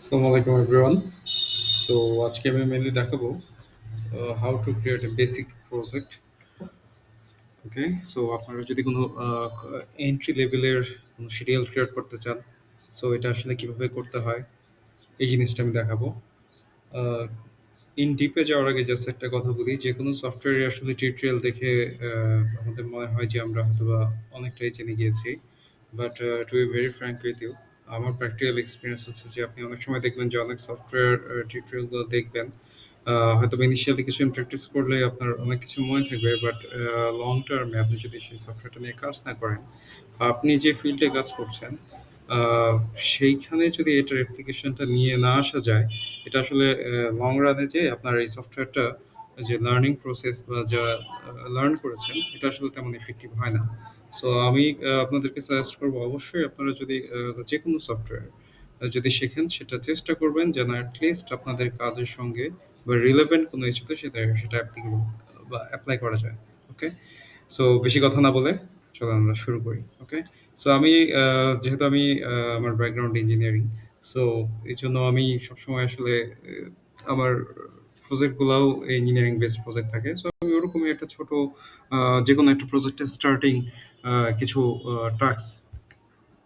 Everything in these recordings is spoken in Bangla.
Assalamu alaikum everyone. So আজকে আমি মেনলি দেখাবো how to create a basic project. Okay, so আপনারা যদি কোনো এন্ট্রি লেভেলের কোনো সিরিয়াল ক্রিয়েট করতে চান, সো এটা আসলে কিভাবে করতে হয় এই জিনিসটা আমি দেখাবো। ইন ডিপে যাওয়ার আগে জাস্ট একটা কথা বলি, যে কোনো সফটওয়্যারে আসলে টিউটোরিয়াল দেখে আমাদের মনে হয় যে আমরা হয়তোবা অনেকটাই জেনে গিয়েছি, but to be very frank with you, আমার প্র্যাকটিক্যাল এক্সপিরিয়েন্স হচ্ছে যে আপনি অনেক সময় দেখবেন যে অনেক সফটওয়্যার টিউটোরিয়ালগুলো দেখবেন, হয়তো ইনিশিয়ালি কিছু প্র্যাকটিস করলে আপনার অনেক কিছু মনে থাকবে, বাট লং টার্মে আপনি যদি সেই সফটওয়্যারটা নিয়ে কাজ না করেন, বা আপনি যে ফিল্ডে কাজ করছেন আহ, সেইখানে যদি এটার অ্যাপ্লিকেশনটা নিয়ে না আসা যায়, এটা আসলে লং রানে যে আপনার এই সফটওয়্যারটা যে লার্নিং প্রসেস বা যা লার্ন করেছেন, এটা আসলে তেমন এফেক্টিভ হয় না। সো আমি আপনাদেরকে সাজেস্ট করবো, অবশ্যই আপনারা যদি যে কোনো সফটওয়্যার যদি শেখেন, সেটা চেষ্টা করবেন যেন অ্যাটলিস্ট আপনাদের কাজের সঙ্গে বা রিলেভেন্ট কোনো ইস্যুতে সেটা সেটা অ্যাপ্লিকেবল বা অ্যাপ্লাই করা যায়। ওকে, সো বেশি কথা না বলে চলো আমরা শুরু করি। ওকে, সো আমি যেহেতু আমি আমার ব্যাকগ্রাউন্ড ইঞ্জিনিয়ারিং, সো এই জন্য আমি সবসময় আসলে আমার প্রজেক্টগুলোও ইঞ্জিনিয়ারিং বেসড প্রজেক্ট থাকে। সো আমি ওরকমই একটা ছোট যে কোনো একটা প্রজেক্টের স্টার্টিং কিছু টাস্ক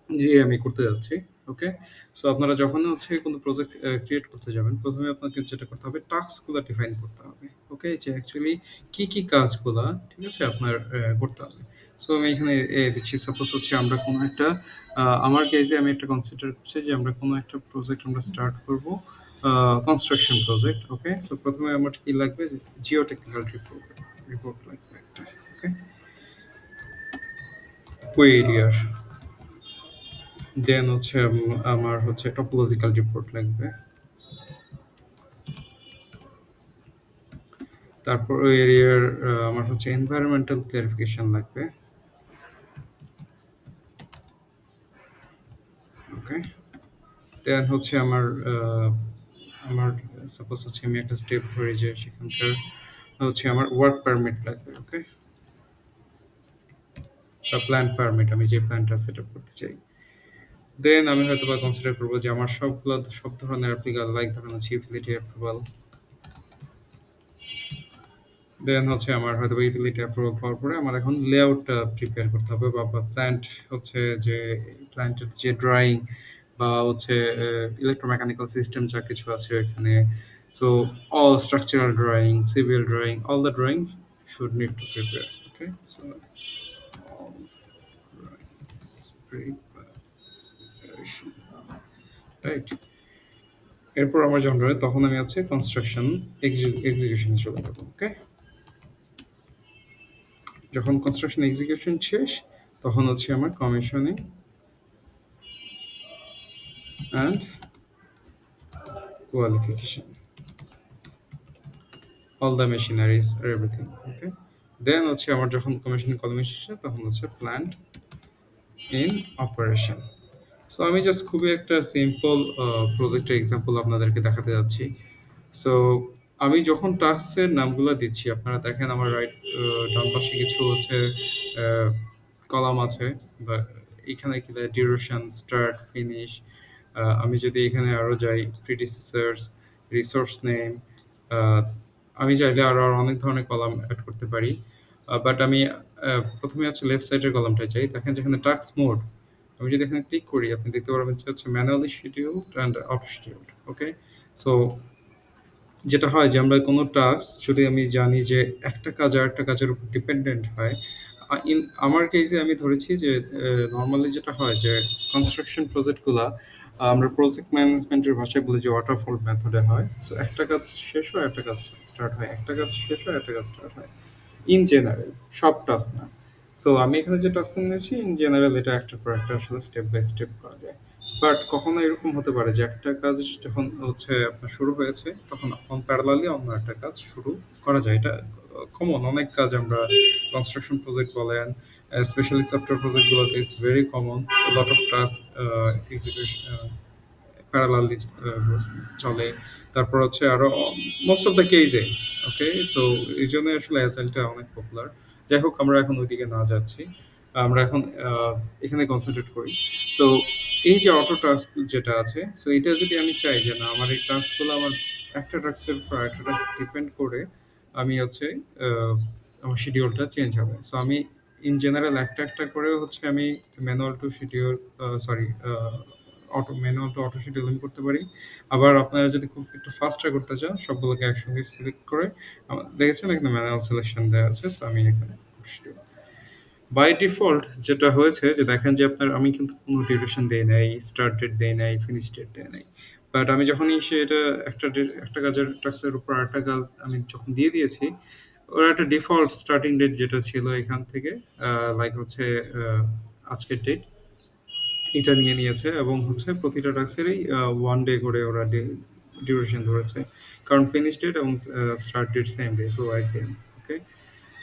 জি, আমি করতে যাচ্ছি। ওকে? সো আপনারা যখন হচ্ছে কোনো প্রজেক্ট ক্রিয়েট করতে যাবেন, ১ম এ আপনাকে যেটা করতে হবে, টাস্ক গুলা ডিফাইন করতে হবে। ওকে? যে অ্যাকচুয়ালি কি কাজগুলা, ঠিক আছে? আপনার করতে হবে। সো আমি এখানে দিচ্ছি, সাপোজ হচ্ছে আমরা কোনো একটা আমার কেসে আমি একটা কনসিডার করছি যে আমরা কোনো একটা প্রজেক্ট আমরা স্টার্ট করব, কনস্ট্রাকশন প্রজেক্ট। ওকে? সো ১ম এ আমার কি লাগবে? জিও টেকনিক্যাল রিপোর্ট লাগবে একটা। ওকে? ওই এরিয়ার। দেন হচ্ছে আমার হচ্ছে টপোলজিক্যাল রিপোর্ট লাগবে। তারপর ওই এরিয়ার আমার হচ্ছে এনভায়রনমেন্টাল ক্লারিফিকেশন লাগবে। ওকে, দেন হচ্ছে আমার সাপোজ হচ্ছে আমি একটা স্টেপ ধরি যে সেখানকার হচ্ছে আমার ওয়ার্ক পারমিট লাগবে। ওকে, বা প্ল্যান পারমিট, আমি যে প্ল্যানটা সেট আপ করতে চাই। দেন আমি হয়তো বা কনসিডার করবো যে আমার সব ধরনের অ্যাপ্লিকেশন, লাইক ধরেন হচ্ছে ইউটিলিটি অ্যাপ্রুভাল। দেন হচ্ছে আমার হয়তো ইউটিলিটি অ্যাপ্রুভাল পাওয়ার পরে আমার এখন লেআউটটা প্রিপেয়ার করতে হবে, বা প্ল্যান্ট হচ্ছে যে প্ল্যান্টের যে ড্রয়িং বা হচ্ছে ইলেকট্রোমেকানিক্যাল সিস্টেম যা কিছু আছে এখানে। So all structural drawing, civil drawing, all the drawing should need to prepare. Okay, so all drawings preparation, right. এরপর আমার যখন রয়ে তখন আমি হচ্ছে কনস্ট্রাকশন এক্সিকিউশনে চলে যাবো। ওকে, যখন কনস্ট্রাকশন এক্সিকিউশন শেষ, তখন হচ্ছে আমার commissioning and qualification, all the machineries আর এভরিথিং। ওকে, দেন হচ্ছে আমার যখন কমিশনিং কোয়ালিফিকেশন শেষ, তখন হচ্ছে প্ল্যান্ট ইন অপারেশন। সো আমি জাস্ট খুবই একটা সিম্পল প্রজেক্টের এক্সাম্পল আপনাদেরকে দেখাতে যাচ্ছি। সো আমি যখন টাস্কের নামগুলো দিচ্ছি, আপনারা দেখেন আমার ডান পাশে কিছু হচ্ছে কলাম আছে, বা এখানে কি ডিউরেশন, স্টার্ট, ফিনিশ। আমি যদি এখানে আরো যাই, প্রিডিসেসরস, রিসোর্স নেম, আমি চাইলে আরো অনেক ধরনের কলাম অ্যাড করতে পারি। বাট আমি প্রথমে হচ্ছে লেফট সাইডের কলামটায় যাই, দেখেন যেখানে টাস্ক মোড, আমি যদি এখানে ক্লিক করি, আপনি দেখতে পারবেন যে হচ্ছে manually scheduled and auto scheduled. Okay, so যেটা হয় যে আমরা কোনো টাস্ক যদি আমি জানি যে একটা কাজ আর একটা কাজের উপর ডিপেন্ডেন্ট হয়, আমার কেসে আমি ধরেছি যে নর্মালি যেটা হয় যে কনস্ট্রাকশন প্রজেক্টগুলা আমরা প্রজেক্ট ম্যানেজমেন্টের ভাষায় বলি যে ওয়াটারফল মেথডে হয়। সো একটা কাজ শেষ হয়, একটা কাজ স্টার্ট হয়, একটা কাজ শেষ হয়, একটা কাজ স্টার্ট হয়, ইন জেনারেল, সব টাস্ক না। সো আমি এখানে যে টাস্কটা নিয়েছি, ইন জেনারেল এটা একটার পর একটা আসলে স্টেপ বাই স্টেপ করা যায়। বাট কখনো এরকম হতে পারে যে একটা কাজ যখন হচ্ছে আপনার শুরু হয়েছে, তখন অন প্যারালালি অন্য একটা কাজ শুরু করা যায়। এটা কমন, অনেক কাজ আমরা কনস্ট্রাকশন প্রজেক্ট বলেন, স্পেশালি সফটওয়্যার প্রজেক্টগুলোতে it's very common, lot of task execution parallelly চলে। তারপর হচ্ছে আরো মোস্ট অফ দ্য কেজে। ওকে, সো এই জন্য আসলে অ্যাজাইলটা অনেক পপুলার। যাই হোক, আমরা এখন ওইদিকে না যাচ্ছি, আমরা এখন এখানে কনসেন্ট্রেট করি। সো এই যে অটো টাস্ক যেটা আছে, সো এটা যদি আমি চাই যে না আমার এই টাস্কগুলো আমার একটা টাস্কের উপর একটা টাস্ক ডিপেন্ড করে আমি হচ্ছে আহ, আমার শিডিউলটা চেঞ্জ হবে। সো আমি ইন জেনারেল একটা একটা করে হচ্ছে আমি manual to schedule, sorry, auto manual to auto scheduling করতে পারি। আবার আপনারা যদি খুব একটু ফাস্টার করতে চান সবগুলোকে একসঙ্গে সিলেক্ট করে দেখেছেন এখানে ম্যানুয়াল সিলেকশন দেওয়া আছে, সো আমি এখানে বাই ডিফল্ট যেটা হয়েছে যে দেখেন যে আপনার আমি কিন্তু কোনো ডিউরেশন দেই নাই, স্টার্ট ডেট দেই নাই, ফিনিশ ডেট দেই নাই। বাট আমি যখনই সে এটা একটা কাজের টাস্কের উপর আরেকটা কাজ আমি যখন দিয়ে দিয়েছি, ওর একটা ডিফল্ট স্টার্টিং ডেট যেটা ছিল এখান থেকে লাইক হচ্ছে আজকের ডেট এটা নিয়ে নিয়েছে এবং হচ্ছে প্রতিটা টাস্কেরই ওয়ান ডে করে ওরা ডিউরেশন ধরেছে, কারণ ফিনিশ ডেট এবং start date same day, so একদিন। ওকে,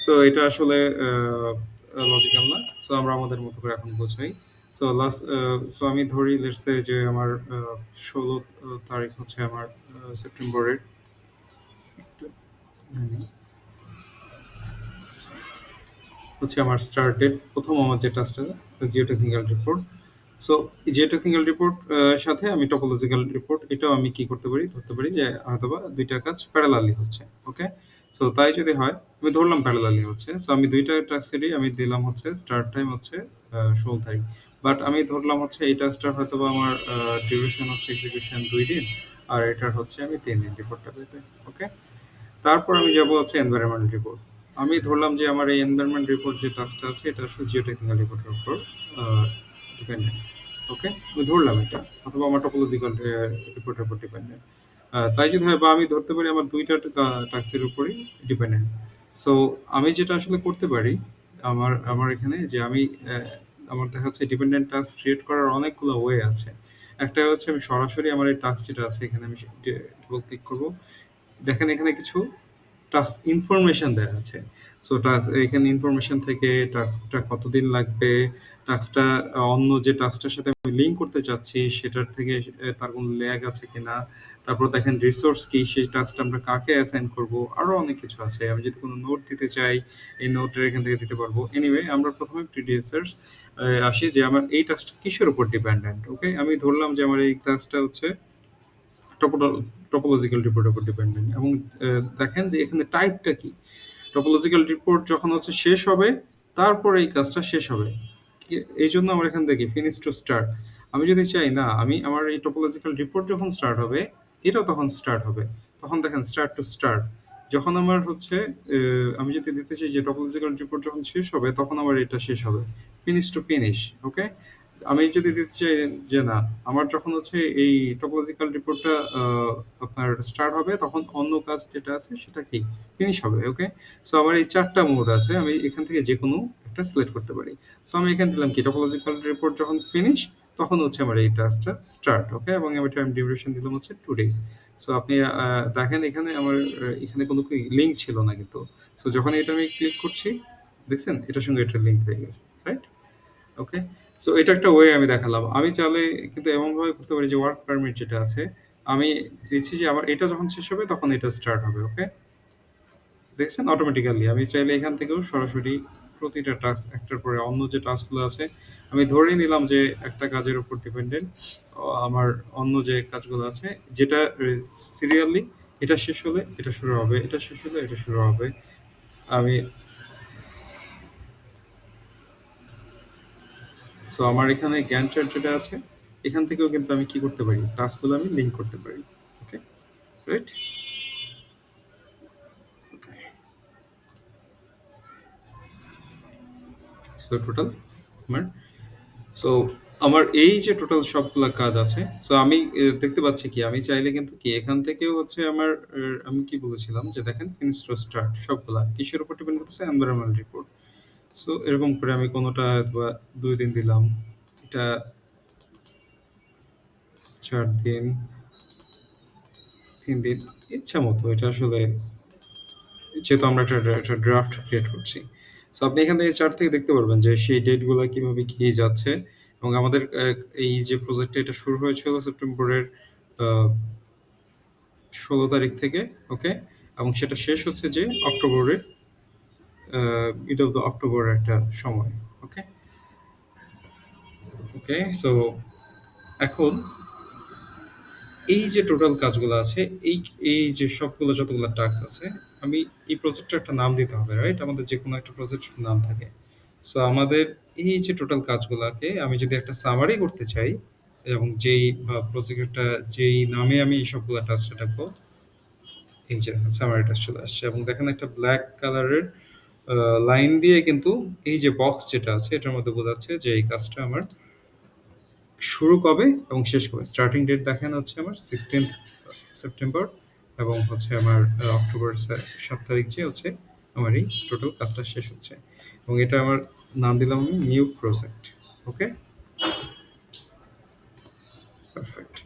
সো এটা আসলে লজিক্যাল না। সো আমরা আমাদের মতো করে এখন বোঝাই। সো লাস্ট, সো আমি ধরি লেটস সে যে আমার 16 তারিখ হচ্ছে আমার সেপ্টেম্বরের, হচ্ছে আমার স্টার্ট ডেট। প্রথম আমার যে টাস্কটা geotechnical report. So geotechnical report সাথে আমি টপোলজিক্যাল রিপোর্ট এটাও আমি কি করতে পারি, ধরতে পারি যে হয়তোবা দুইটা কাজ প্যারালালি হচ্ছে। ওকে, সো তাই যদি হয় আমি ধরলাম প্যারালালি হচ্ছে, সো আমি দুইটা টাস্কেরই আমি দিলাম হচ্ছে স্টার্ট টাইম হচ্ছে 16 তারিখ। বাট আমি ধরলাম হচ্ছে এই টাস্কটার হয়তোবা আমার ডিউরেশন হচ্ছে এক্সিকিউশন 2 দিন, আর এটার হচ্ছে আমি 3 দিন রিপোর্টটা পেতে। ওকে, তারপর আমি যাব হচ্ছে এনভায়রনমেন্ট রিপোর্ট। আমি ধরলাম যে আমার এই এনভায়রনমেন্ট রিপোর্ট যে টাস্কটা আছে এটা আসলে জিও টেকনিক্যাল রিপোর্টের উপর ডিপেন্ডেন্ট। ওকে, আমি ধরলাম এটা, অথবা আমার টপোলজিক্যাল রিপোর্টের উপর ডিপেন্ডেন্ট। তাই যদি হয় বা আমি ধরতে পারি আমার দুইটা টাস্কের উপরই ডিপেন্ডেন্ট। সো আমি যেটা আসলে করতে পারি আমার আমার এখানে যে আমি আমার দেখা যাচ্ছে ডিপেন্ডেন্ট টাস্ক ক্রিয়েট করার অনেকগুলো ওয়ে আছে। একটা হচ্ছে আমি সরাসরি আমার এই টাস্ক যেটা আছে এখানে আমি ডবল ক্লিক করবো। দেখেন এখানে কিছু টাস্ক ইনফরমেশন দেয়া আছে। সো টাস্ক এখানে ইনফরমেশন থেকে টাস্কটা কতদিন লাগবে, টাস্কটা অন্য যে টাস্কটার সাথে আমি লিঙ্ক করতে চাচ্ছি সেটার থেকে তার কোনো ল্যাগ আছে কিনা। তারপর দেখেন রিসোর্স কি, সেই টাস্কটা আমরা কাকে অ্যাসাইন করব, আরো অনেক কিছু আছে। আমি যদি কোনো নোট দিতে চাই এই নোটের এখান থেকে দিতে পারবো। এনিওয়ে আমরা প্রথমে প্রিডিউসার্স আসি যে আমার এই টাস্কটা কিসের উপর ডিপেন্ডেন্ট। ওকে, আমি ধরলাম যে আমার এই টাস্কটা হচ্ছে টপোলজিক্যাল রিপোর্টের উপর ডিপেন্ডেন্ট এবং দেখেন যে এখানে টাইপটা কি। টপোলজিক্যাল রিপোর্ট যখন হচ্ছে শেষ হবে তারপরে এই কাজটা শেষ হবে। এই জন্য আমার এখান থেকে ফিনিশ টু স্টার্ট। আমি যদি চাই না আমি আমার এই টপোলজিক্যাল রিপোর্ট যখন স্টার্ট হবে এটাও তখন স্টার্ট হবে, তখন দেখেন স্টার্ট টু স্টার্ট। যখন আমার হচ্ছে আমি যদি দিতে চাই যে টপোলজিক্যাল রিপোর্ট যখন শেষ হবে তখন আমার এটা শেষ হবে, ফিনিশ টু ফিনিশ। ওকে, আমি যদি দিতে চাই যে না আমার যখন হচ্ছে এই টপোলজিক্যাল রিপোর্টটা আপনার স্টার্ট হবে তখন অন্য কাজ যেটা আছে সেটা কি ফিনিশ হবে। ওকে, সো আমার এই চারটা মোড আছে, আমি এখান থেকে যে কোনো একটা সিলেক্ট করতে পারি। সো আমি এখানে দিলাম কি টপোলজিক্যাল রিপোর্ট যখন ফিনিশ তখন হচ্ছে আমার এই টাস্কটা স্টার্ট। ওকে, এবং আমি টাইম ডিউরেশন দিলাম হচ্ছে 2 days। সো আপনি দেখেন এখানে আমার এখানে কোনো লিঙ্ক ছিল না কিন্তু। সো যখন এটা আমি ক্লিক করছি দেখছেন এটার সঙ্গে এটা লিঙ্ক হয়ে গেছে, রাইট? ওকে, সো এটা একটা ওয়ে আমি দেখালাম। আমি চাইলে কিন্তু এমনভাবে করতে পারি যে ওয়ার্ক পারমিট যেটা আছে আমি দিচ্ছি যে আমার এটা যখন শেষ হবে তখন এটা স্টার্ট হবে। ওকে, দেখছেন অটোমেটিক্যালি আমি চাইলে এখান থেকেও সরাসরি প্রতিটা টাস্ক একটার পরে অন্য যে টাস্কগুলো আছে আমি ধরে নিলাম যে একটা কাজের উপর ডিপেন্ডেন্ট আমার অন্য যে কাজগুলো আছে, যেটা সিরিয়ালি এটা শেষ হলে এটা শুরু হবে, এটা শেষ হলে এটা শুরু হবে। আমি সো আমার এখানে গ্যান্ট চার্ট যেটা আছে এখান থেকেও কিন্তু আমি কি করতে পারি টাস্কগুলো আমি লিঙ্ক করতে পারি। ওকে, রাইট? ওকে, সো টোটাল আমার, সো আমার এই যে টোটাল সবগুলা কাজ আছে, সো আমি দেখতে পাচ্ছি কি আমি চাইলে কিন্তু কি এখান থেকেও হচ্ছে আমার আমি কি বলেছিলাম যে দেখেন ফিনিশ টু স্টার্ট সবগুলা কিসের উপর ডিপেন্ড করতেছে এনভায়রনমেন্ট রিপোর্ট। সো এরকম করে আমি কোনোটা অথবা 2 দিন দিলাম, এটা 4 দিন, 3 দিন, ইচ্ছা মতো এটা আসলে যেহেতু আমরা একটা ড্রাফট ক্রিয়েট করছি। সো আপনি এখান থেকে চার্ট থেকে দেখতে পারবেন যে সেই ডেটগুলো কিভাবে কি যাচ্ছে এবং আমাদের এই যে প্রজেক্টটা এটা শুরু হয়েছিল সেপ্টেম্বরের 16 তারিখ থেকে। ওকে, এবং সেটা শেষ হচ্ছে যে অক্টোবরের মিড অফ দ্য অক্টোবর একটা সময়। ওকে, ওকে, সো এখন এই যে টোটাল কাজগুলো আছে, এই এই যে সবগুলো যতগুলো টাস্ক আছে, আমি এই প্রজেক্টের একটা নাম দিতে হবে, রাইট? আমাদের যে কোনো একটা প্রজেক্টের নাম থাকে। সো আমাদের এই যে টোটাল কাজগুলাকে আমি যদি একটা সামারি করতে চাই, এবং যেই প্রজেক্টটা যেই নামে আমি এই সবগুলো টাস্ক রাখবো, এই যে সামারি টাস্ক চলে আসছে, এবং দেখেন একটা ব্ল্যাক কালারের লাইন দিয়ে কিন্তু এই যে বক্স যেটা আছে এটার মধ্যে বোঝাচ্ছে যে এই কাজটা আমার শুরু কবে এবং শেষ কবে। স্টার্টিং ডেট দেখেন হচ্ছে আমার 16th সেপ্টেম্বর, এবং হচ্ছে আমার অক্টোবর 7 তারিখ যে হচ্ছে আমার এই টোটাল কাজটা শেষ হচ্ছে। এবং এটা আমার নাম দিলাম আমি নিউ প্রজেক্ট। ওকে, পারফেক্ট।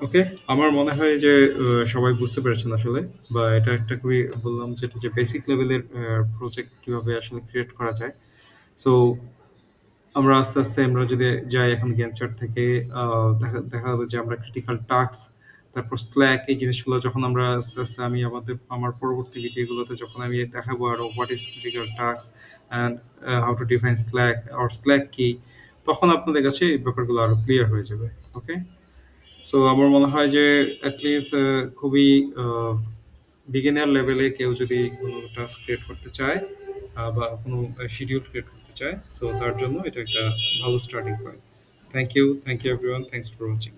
ওকে, আমার মনে হয় যে সবাই বুঝতে পেরেছেন আসলে, বা এটা একটা খুবই বললাম যে এটা যে বেসিক লেভেলের প্রজেক্ট কিভাবে আসলে ক্রিয়েট করা যায়। সো আমরা আস্তে, আস্তে আমরা যদি যাই এখন গ্যান্ট চার্ট থেকে, দেখা দেখা যাবে যে আমরা ক্রিটিক্যাল টাস্ক, তারপর Slack, এই জিনিসগুলো যখন আমরা আস্তে, আস্তে আমি আমার পরবর্তী ভিডিওগুলোতে যখন আমি দেখাবো আরো what is critical task and how to define Slack কি, তখন আপনাদের কাছে এই ব্যাপারগুলো আরো ক্লিয়ার হয়ে যাবে। ওকে? সো আমার মনে হয় যে এট লিস্ট খুবই বিগিনার লেভেলে কেউ যদি কোনো টাস্ক ক্রিয়েট করতে চায়, বা কোনো শিডিউল ক্রিয়েট করতে চায়, সো তার জন্য এটা একটা ভালো starting point. Thank you everyone, thanks for watching.